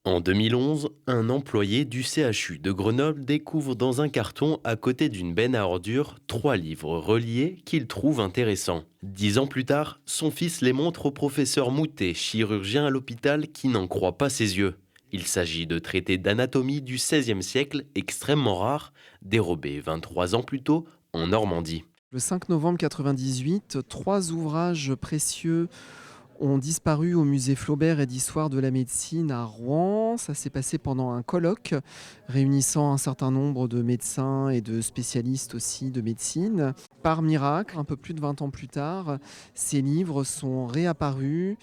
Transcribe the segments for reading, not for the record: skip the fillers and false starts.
En 2011, un employé du CHU de Grenoble découvre dans un carton à côté d'une benne à ordures 3 livres reliés qu'il trouve intéressants. 10 ans plus tard, son fils les montre au professeur Moutet, chirurgien à l'hôpital qui n'en croit pas ses yeux. Il s'agit de traités d'anatomie du XVIe siècle extrêmement rares, dérobés 23 ans plus tôt en Normandie. Le 5 novembre 98, 3 ouvrages précieux ont disparu au musée Flaubert et d'histoire de la médecine à Rouen. Ça s'est passé pendant un colloque réunissant un certain nombre de médecins et de spécialistes aussi de médecine. Par miracle, un peu plus de 20 ans plus tard, ces livres sont réapparus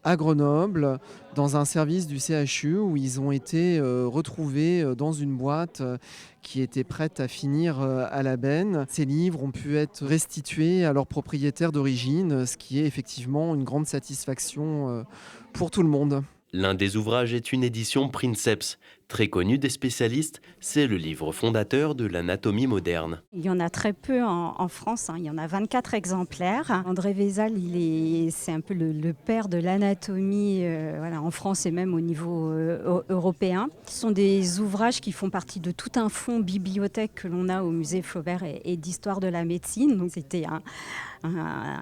à Grenoble dans un service du CHU où ils ont été retrouvés dans une boîte qui était prête à finir à la benne. Ces livres ont pu être restitués à leurs propriétaires d'origine, ce qui est effectivement une grande satisfaction pour tout le monde. L'un des ouvrages est une édition Princeps. Très connu des spécialistes, c'est le livre fondateur de l'anatomie moderne. Il y en a très peu en France, hein. Il y en a 24 exemplaires. André Vézal, c'est un peu le père de l'anatomie voilà, en France et même au niveau européen. Ce sont des ouvrages qui font partie de tout un fonds bibliothèque que l'on a au musée Flaubert et d'histoire de la médecine. Donc c'était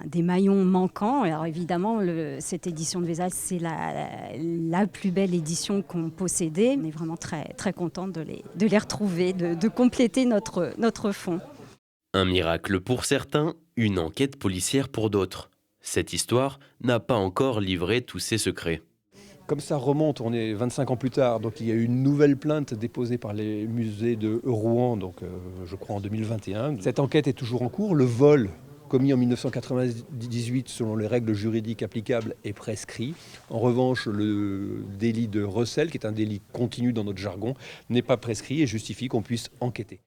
des maillons manquants. Alors évidemment, cette édition de Vézal, c'est la plus belle édition qu'on possédait. On est vraiment très, très contente de les retrouver, de compléter notre fonds. Un miracle pour certains, une enquête policière pour d'autres. Cette histoire n'a pas encore livré tous ses secrets. Comme ça remonte, on est 25 ans plus tard, donc il y a eu une nouvelle plainte déposée par les musées de Rouen, donc je crois en 2021. Cette enquête est toujours en cours. Le vol commis en 1998 selon les règles juridiques applicables est prescrit. En revanche, le délit de recel, qui est un délit continu dans notre jargon, n'est pas prescrit et justifie qu'on puisse enquêter.